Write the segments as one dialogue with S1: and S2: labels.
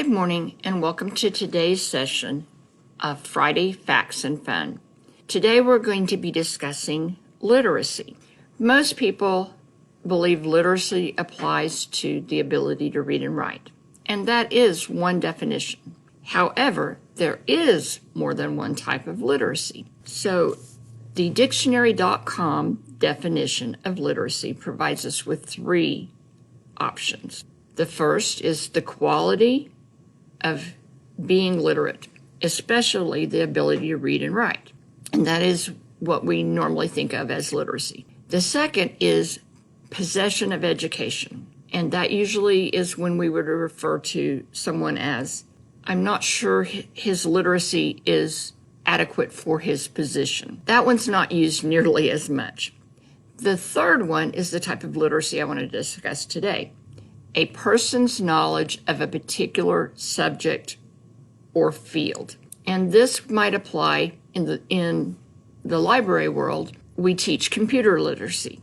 S1: Good morning and welcome to today's session of Friday Facts and Fun. Today we're going to be discussing literacy. Most people believe literacy applies to the ability to read and write, and that is one definition. However, there is more than one type of literacy. So the dictionary.com definition of literacy provides us with three options. The first is the quality of being literate, especially the ability to read and write. And that is what we normally think of as literacy. The second is possession of education. And that usually is when we would refer to someone as, I'm not sure his literacy is adequate for his position. That one's not used nearly as much. The third one is the type of literacy I want to discuss today. A person's knowledge of a particular subject or field. And this might apply in the library world. We teach computer literacy.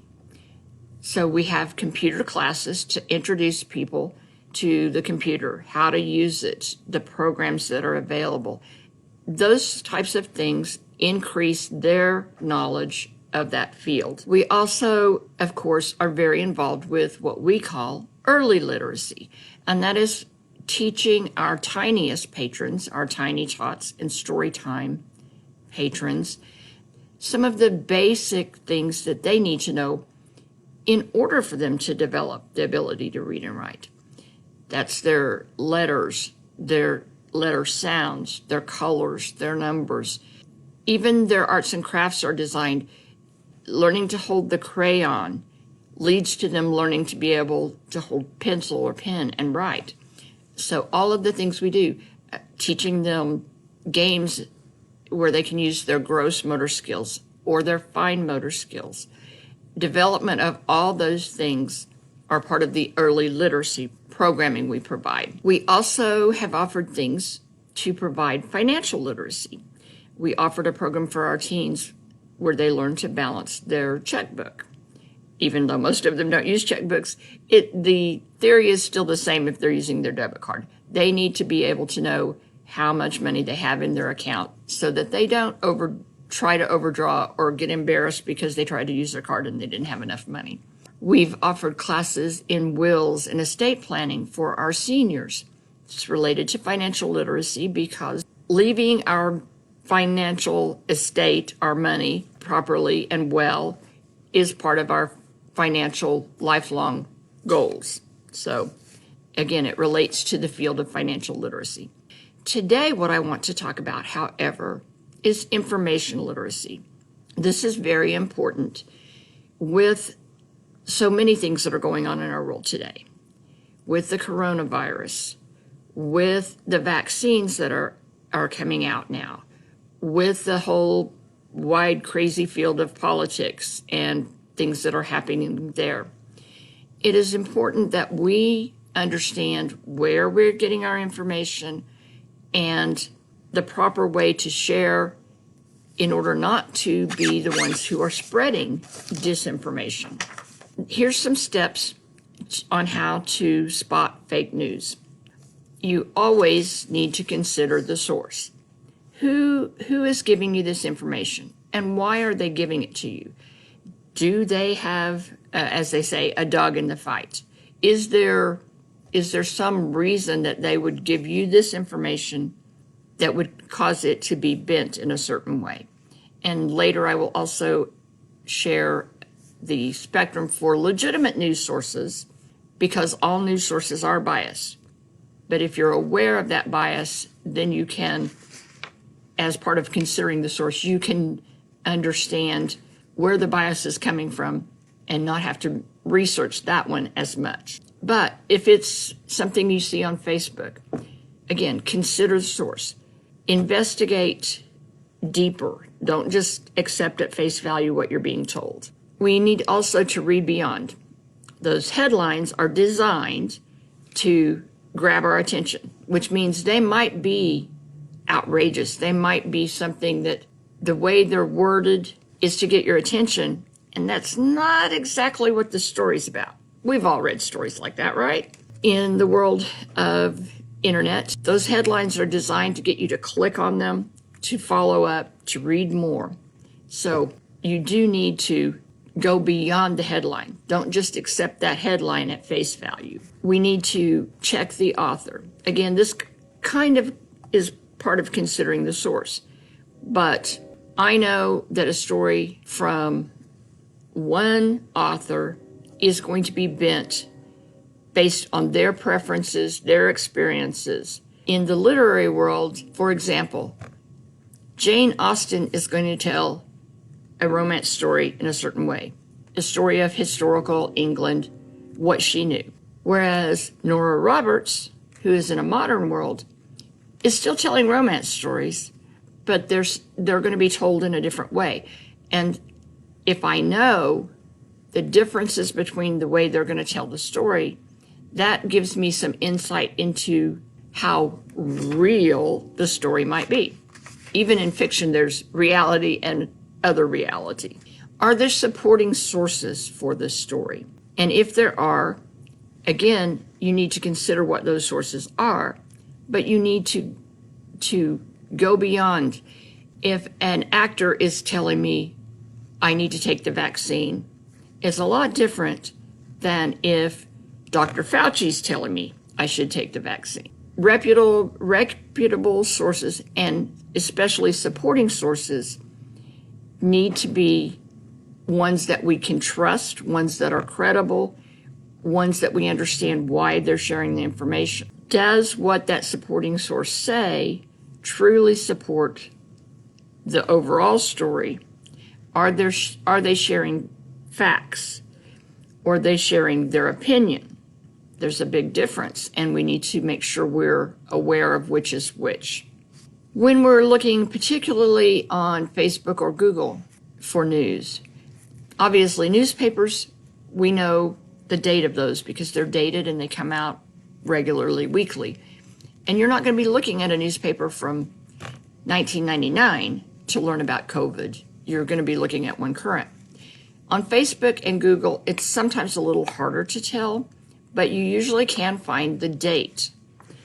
S1: So we have computer classes to introduce people to the computer, how to use it, the programs that are available. Those types of things increase their knowledge of that field. We also, of course, are very involved with what we call early literacy, and that is teaching our tiniest patrons, our tiny tots and story time patrons, some of the basic things that they need to know in order for them to develop the ability to read and write. That's their letters, their letter sounds, their colors, their numbers. Even their arts and crafts are designed. Learning to hold the crayon leads to them learning to be able to hold pencil or pen and write. So all of the things we do, teaching them games where they can use their gross motor skills or their fine motor skills. Development of all those things are part of the early literacy programming we provide. We also have offered things to provide financial literacy. We offered a program for our teens where they learn to balance their checkbook. Even though most of them don't use checkbooks, the theory is still the same if they're using their debit card. They need to be able to know how much money they have in their account so that they don't try to overdraw or get embarrassed because they tried to use their card and they didn't have enough money. We've offered classes in wills and estate planning for our seniors. It's related to financial literacy because leaving our financial estate, our money, properly and well is part of our financial lifelong goals. So again, it relates to the field of financial literacy. Today, what I want to talk about, however, is information literacy. This is very important with so many things that are going on in our world today. With the coronavirus, with the vaccines that are coming out now, with the whole wide, crazy field of politics and things that are happening there. It is important that we understand where we're getting our information and the proper way to share in order not to be the ones who are spreading disinformation. Here's some steps on how to spot fake news. You always need to consider the source. Who is giving you this information and why are they giving it to you? Do they have, as they say, a dog in the fight? Is there some reason that they would give you this information that would cause it to be bent in a certain way? And later I will also share the spectrum for legitimate news sources because all news sources are biased. But if you're aware of that bias, then you can, as part of considering the source, you can understand where the bias is coming from and not have to research that one as much. But if it's something you see on Facebook, again, consider the source. Investigate deeper. Don't just accept at face value what you're being told. We need also to read beyond. Those headlines are designed to grab our attention, which means they might be outrageous. They might be something that the way they're worded is to get your attention, and that's not exactly what the story's about. We've all read stories like that, right? In the world of internet. Those headlines are designed to get you to click on them, to follow up, to read more. So you do need to go beyond the headline. Don't just accept that headline at face value. We need to check the author. Again, this kind of is part of considering the source. But I know that a story from one author is going to be bent based on their preferences, their experiences. In the literary world, for example, Jane Austen is going to tell a romance story in a certain way, a story of historical England, what she knew. Whereas Nora Roberts, who is in a modern world, is still telling romance stories, but they're going to be told in a different way. And if I know the differences between the way they're going to tell the story, that gives me some insight into how real the story might be. Even in fiction, there's reality and other reality. Are there supporting sources for this story? And if there are, again, you need to consider what those sources are, but you need to go beyond. If an actor is telling me I need to take the vaccine, it's a lot different than if Dr. Fauci's telling me I should take the vaccine. Reputable sources, and especially supporting sources, need to be ones that we can trust, ones that are credible, ones that we understand why they're sharing the information. Does what that supporting source say truly support the overall story? Are they sharing facts? Or are they sharing their opinion? There's a big difference, and we need to make sure we're aware of which is which. When we're looking particularly on Facebook or Google for news, obviously newspapers, we know the date of those because they're dated and they come out regularly, weekly. And you're not going to be looking at a newspaper from 1999 to learn about COVID. You're going to be looking at one current. On Facebook and Google, it's sometimes a little harder to tell, but you usually can find the date.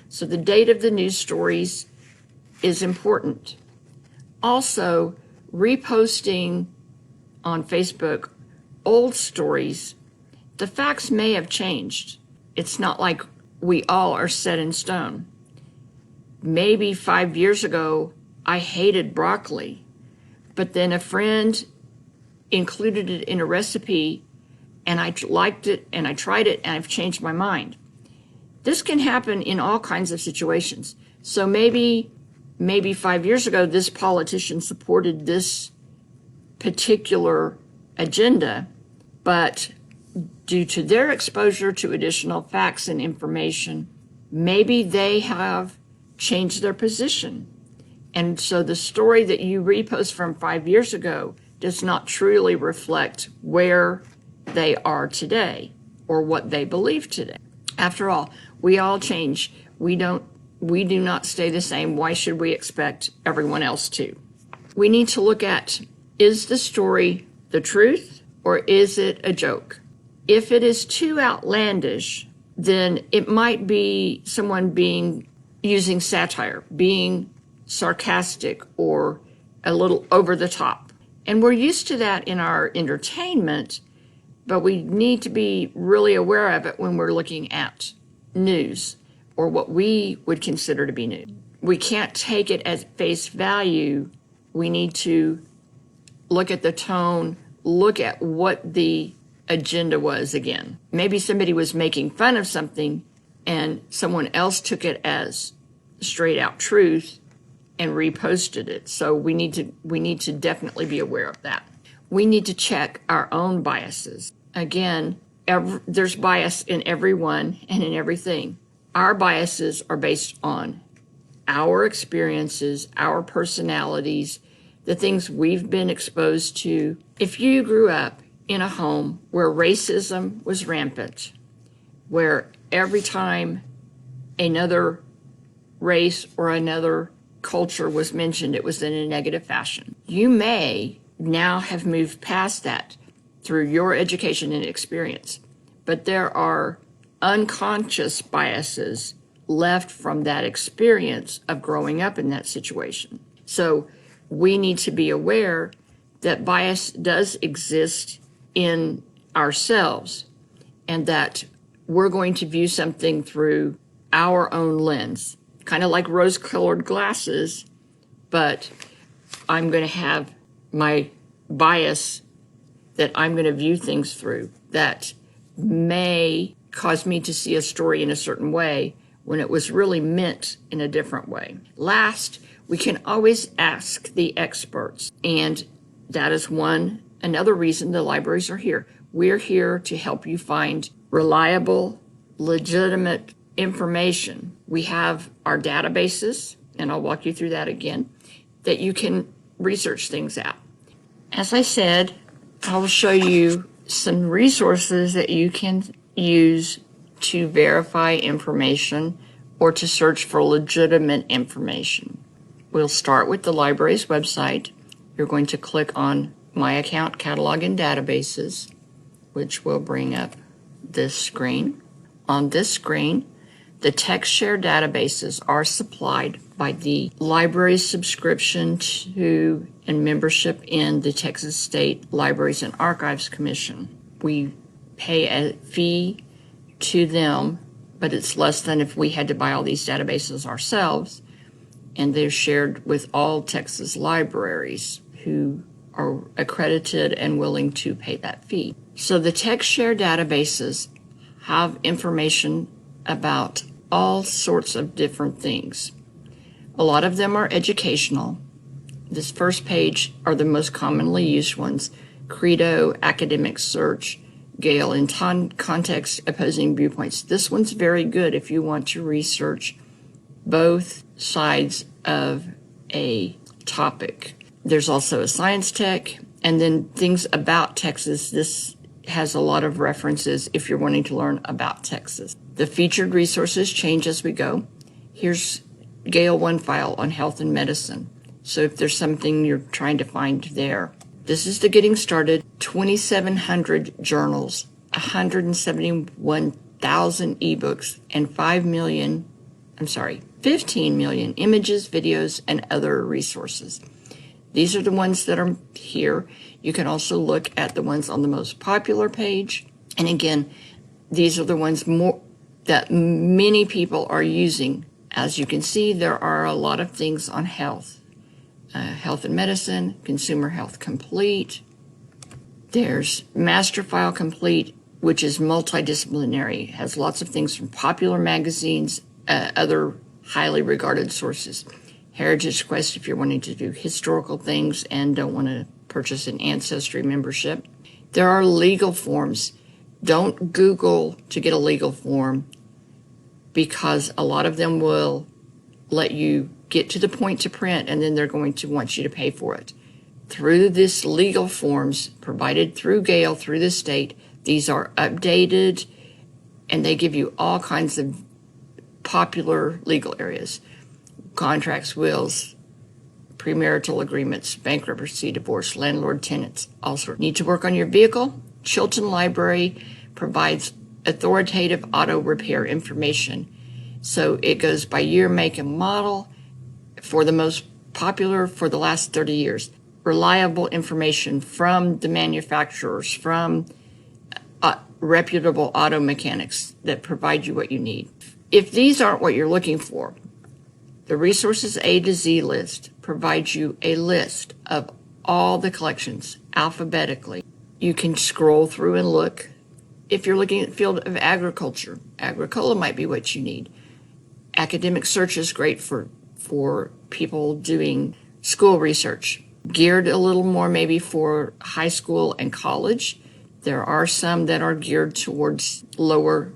S1: So the date of the news stories is important. Also, reposting on Facebook old stories, the facts may have changed. It's not like we all are set in stone. Maybe 5 years ago, I hated broccoli, but then a friend included it in a recipe and I liked it and I tried it and I've changed my mind. This can happen in all kinds of situations. So maybe 5 years ago, this politician supported this particular agenda, but due to their exposure to additional facts and information, maybe they have changed their position. And so the story that you repost from 5 years ago does not truly reflect where they are today or what they believe today. After all, we all change. We do not stay the same. Why should we expect everyone else to? We need to look at, is the story the truth or is it a joke? If it is too outlandish, then it might be someone using satire, being sarcastic or a little over the top. And we're used to that in our entertainment, but we need to be really aware of it when we're looking at news or what we would consider to be news. We can't take it at face value. We need to look at the tone, look at what the agenda was again. Maybe somebody was making fun of something and someone else took it as straight out truth and reposted it. So we need to definitely be aware of that. We need to check our own biases. Again, there's bias in everyone and in everything. Our biases are based on our experiences, our personalities, the things we've been exposed to. If you grew up in a home where racism was rampant, where every time another race or another culture was mentioned, it was in a negative fashion, you may now have moved past that through your education and experience. But there are unconscious biases left from that experience of growing up in that situation. So we need to be aware that bias does exist in ourselves and that we're going to view something through our own lens, kind of like rose-colored glasses, but I'm going to have my bias that I'm going to view things through that may cause me to see a story in a certain way when it was really meant in a different way. Last, we can always ask the experts, and that is another reason the libraries are here. We're here to help you find reliable, legitimate information. We have our databases, and I'll walk you through that again, that you can research things out. As I said, I will show you some resources that you can use to verify information or to search for legitimate information. We'll start with the library's website. You're going to click on My Account, Catalog, and Databases, which will bring up this screen. On this screen, the TextShare databases are supplied by the library's subscription to and membership in the Texas State Libraries and Archives Commission. We pay a fee to them, but it's less than if we had to buy all these databases ourselves, and they're shared with all Texas libraries who are accredited and willing to pay that fee. So the TextShare databases have information about all sorts of different things. A lot of them are educational. This first page are the most commonly used ones: Credo, Academic Search, Gale, and Context Opposing Viewpoints. This one's very good if you want to research both sides of a topic. There's also a Science Tech, and then things about Texas. This has a lot of references if you're wanting to learn about Texas. The featured resources change as we go. Here's Gale 1 file on health and medicine. So if there's something you're trying to find there. This is the getting started. 2,700 journals, 171,000 ebooks, and 15 million images, videos, and other resources. These are the ones that are here. You can also look at the ones on the most popular page. And again, these are the ones that many people are using. As you can see, there are a lot of things on health. Health and Medicine, Consumer Health Complete. There's Master File Complete, which is multidisciplinary, has lots of things from popular magazines, other highly regarded sources. Heritage Quest, if you're wanting to do historical things and don't want to purchase an Ancestry membership. There are legal forms. Don't Google to get a legal form, because a lot of them will let you get to the point to print and then they're going to want you to pay for it. Through this legal forms provided through Gale, through the state, these are updated and they give you all kinds of popular legal areas: contracts, wills, premarital agreements, bankruptcy, divorce, landlord, tenants, all sorts. Need to work on your vehicle? Chilton Library provides authoritative auto repair information. So it goes by year, make, and model for the most popular for the last 30 years. Reliable information from the manufacturers, from reputable auto mechanics that provide you what you need. If these aren't what you're looking for, the Resources A to Z list provides you a list of all the collections alphabetically. You can scroll through and look. If you're looking at the field of agriculture, Agricola might be what you need. Academic Search is great for people doing school research, geared a little more maybe for high school and college. There are some that are geared towards lower,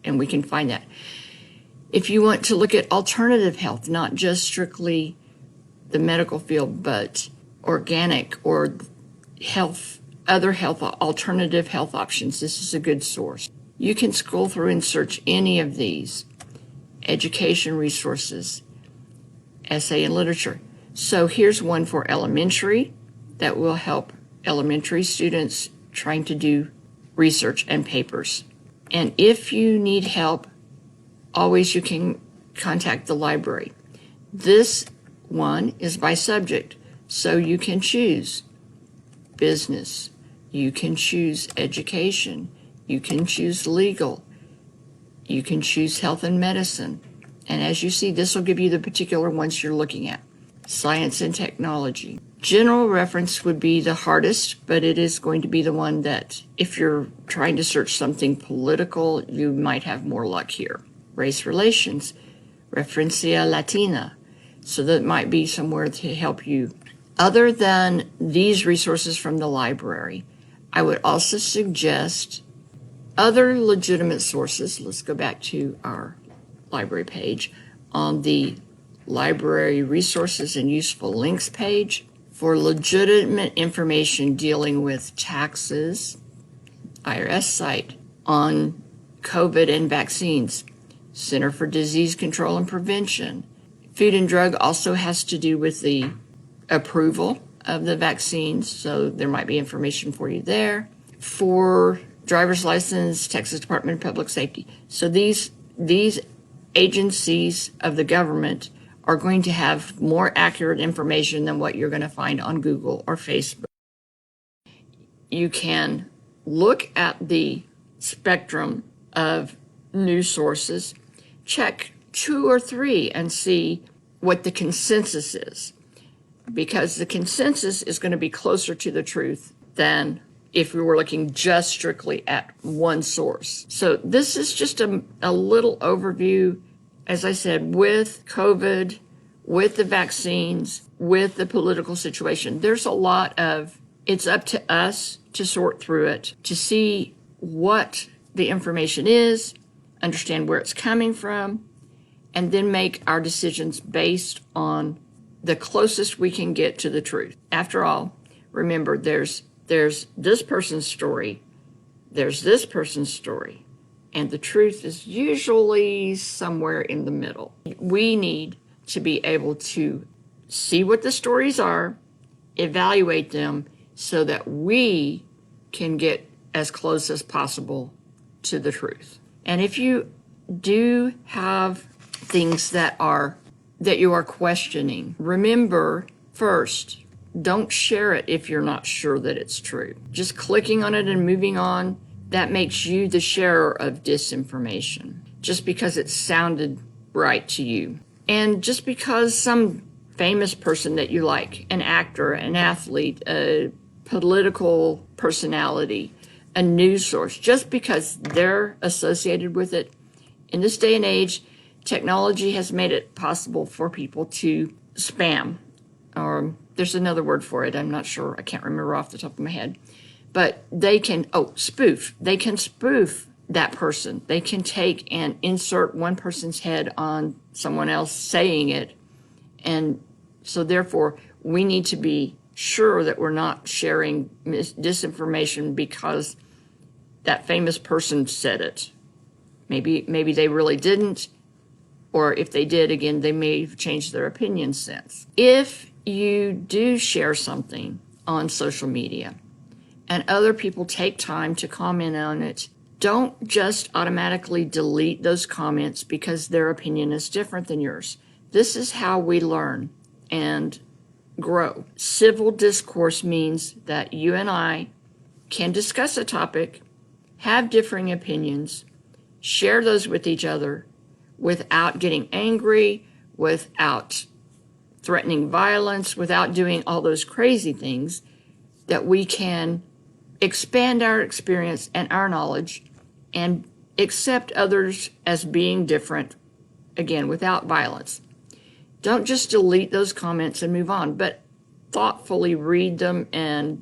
S1: and we can find that. If you want to look at alternative health, not just strictly the medical field, but organic or health, other health, alternative health options, this is a good source. You can scroll through and search any of these. Education resources, essay and literature. So here's one for elementary that will help elementary students trying to do research and papers. And if you need help always you can contact the library. This one is by subject, so you can choose business, you can choose education, you can choose legal, you can choose health and medicine. And as you see, this will give you the particular ones you're looking at. Science and technology. General reference would be the hardest, but it is going to be the one that if you're trying to search something political, you might have more luck here. Race relations, Referencia Latina. So that might be somewhere to help you. Other than these resources from the library, I would also suggest other legitimate sources. Let's go back to our library page. On the library resources and useful links page, for legitimate information dealing with taxes, IRS site, on COVID and vaccines, Center for Disease Control and Prevention. Food and Drug also has to do with the approval of the vaccines, so there might be information for you there. For driver's license, Texas Department of Public Safety. So these agencies of the government are going to have more accurate information than what you're going to find on Google or Facebook. You can look at the spectrum of news sources, check 2 or 3 and see what the consensus is, because the consensus is going to be closer to the truth than if we were looking just strictly at one source. So this is just a little overview, as I said, with COVID, with the vaccines, with the political situation. There's a lot of, it's up to us to sort through it, to see what the information is, understand where it's coming from, and then make our decisions based on the closest we can get to the truth. After all, remember, there's this person's story, there's this person's story, and the truth is usually somewhere in the middle. We need to be able to see what the stories are, evaluate them, so that we can get as close as possible to the truth. And if you do have things that you are questioning, remember first, don't share it if you're not sure that it's true. Just clicking on it and moving on, that makes you the sharer of disinformation, just because it sounded right to you. And just because some famous person that you like, an actor, an athlete, a political personality, a news source, just because they're associated with it, in this day and age, technology has made it possible for people to spam, or there's another word for it. I'm not sure. I can't remember off the top of my head. But they can, spoof. They can spoof that person. They can take and insert one person's head on someone else saying it. And so therefore, we need to be sure that we're not sharing disinformation because that famous person said it. Maybe they really didn't. Or if they did, again, they may have changed their opinion since. If you do share something on social media and other people take time to comment on it, don't just automatically delete those comments because their opinion is different than yours. This is how we learn and grow. Civil discourse means that you and I can discuss a topic, have differing opinions, share those with each other without getting angry, without threatening violence, without doing all those crazy things, that we can expand our experience and our knowledge and accept others as being different, again, without violence. Don't just delete those comments and move on, but thoughtfully read them and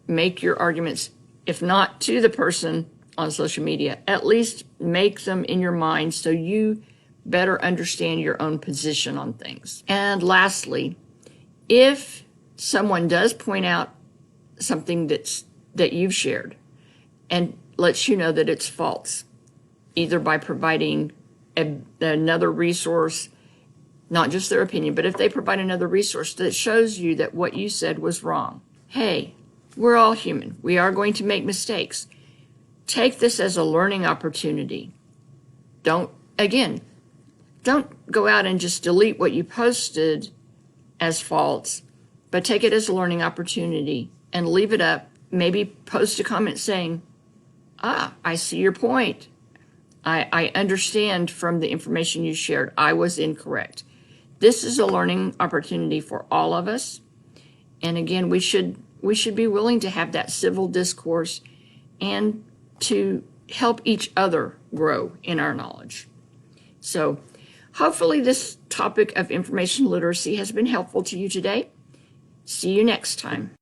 S1: make your arguments, if not to the person on social media, at least make them in your mind so you better understand your own position on things. And lastly, if someone does point out something that you've shared and lets you know that it's false, either by providing another resource, not just their opinion, but if they provide another resource that shows you that what you said was wrong. Hey, we're all human. We are going to make mistakes. Take this as a learning opportunity. Again, don't go out and just delete what you posted as false, but take it as a learning opportunity and leave it up. Maybe post a comment saying, I see your point. I understand from the information you shared, I was incorrect. This is a learning opportunity for all of us. And again, we should be willing to have that civil discourse and to help each other grow in our knowledge. So hopefully this topic of information literacy has been helpful to you today. See you next time.